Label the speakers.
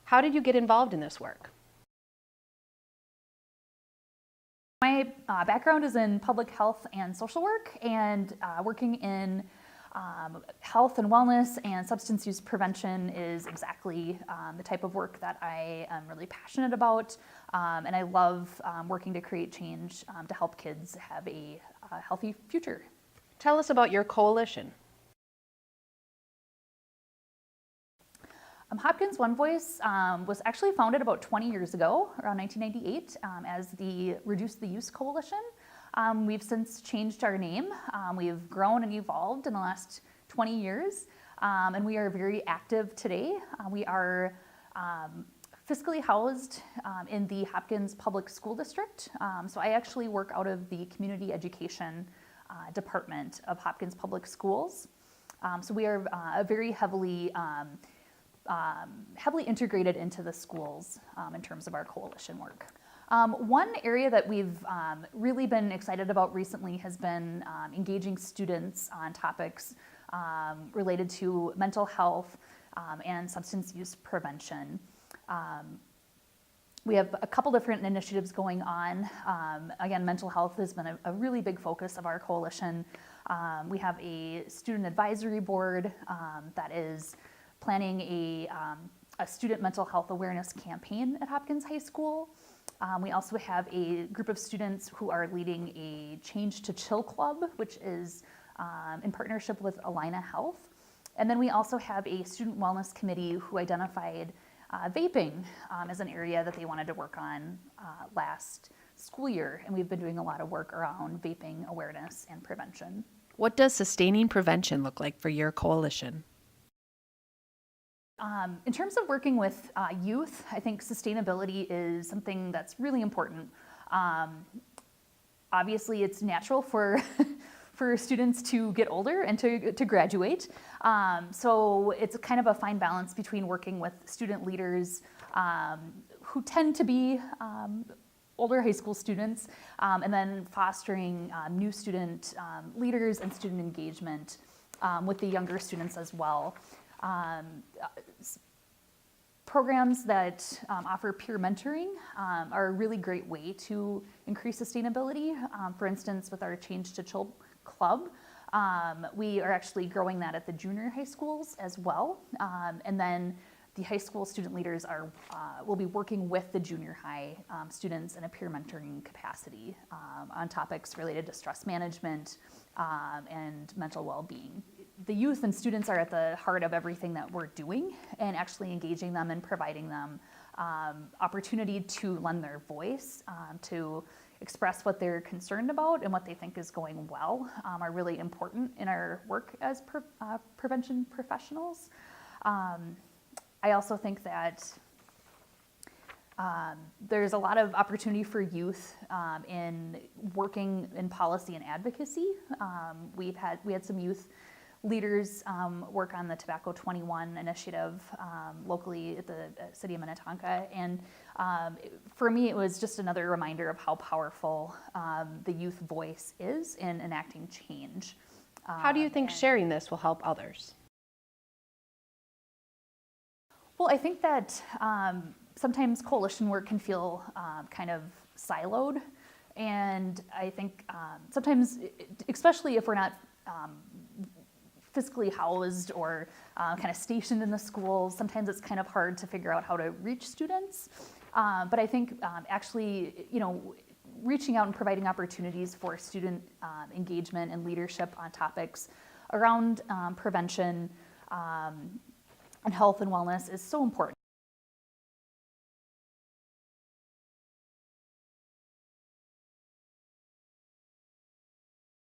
Speaker 1: How did you get involved in this work?
Speaker 2: My background is in public health and social work, and working in health and wellness and substance use prevention is exactly the type of work that I am really passionate about, and I love working to create change to help kids have a healthy future.
Speaker 1: Tell us about your coalition.
Speaker 2: Hopkins One Voice was actually founded about 20 years ago, around 1998, as the Reduce the Use Coalition. We've since changed our name. We've grown and evolved in the last 20 years, and we are very active today. We are fiscally housed in the Hopkins Public School District. So I actually work out of the Community Education Department of Hopkins Public Schools. So we are very heavily integrated into the schools in terms of our coalition work. One area that we've really been excited about recently has been engaging students on topics related to mental health and substance use prevention. We have a couple different initiatives going on. Again, mental health has been a really big focus of our coalition. We have a student advisory board that is planning a student mental health awareness campaign at Hopkins High School. We also have a group of students who are leading a Change to Chill Club, which is in partnership with Allina Health. And then we also have a student wellness committee who identified vaping as an area that they wanted to work on last school year. And we've been doing a lot of work around vaping awareness and prevention.
Speaker 1: What does sustaining prevention look like for your coalition?
Speaker 2: In terms of working with youth, I think sustainability is something that's really important. Obviously, it's natural for for students to get older and to graduate. So it's kind of a fine balance between working with student leaders who tend to be older high school students, and then fostering new student leaders and student engagement with the younger students as well. Programs that offer peer mentoring are a really great way to increase sustainability. For instance, with our Change to Chill Club, we are actually growing that at the junior high schools as well. And then the high school student leaders will be working with the junior high students in a peer mentoring capacity on topics related to stress management and mental well-being. The youth and students are at the heart of everything that we're doing, and actually engaging them and providing them opportunity to lend their voice, to express what they're concerned about and what they think is going well are really important in our work as prevention professionals. I also think that there's a lot of opportunity for youth in working in policy and advocacy. We had some youth leaders work on the Tobacco 21 initiative locally at the city of Minnetonka, and for me it was just another reminder of how powerful the youth voice is in enacting change.
Speaker 1: How do you think sharing this will help others?
Speaker 2: Well, I think that sometimes coalition work can feel kind of siloed, and I think sometimes, especially if we're not fiscally housed or kind of stationed in the schools, sometimes it's kind of hard to figure out how to reach students. But I think actually, reaching out and providing opportunities for student engagement and leadership on topics around prevention and health and wellness is so important.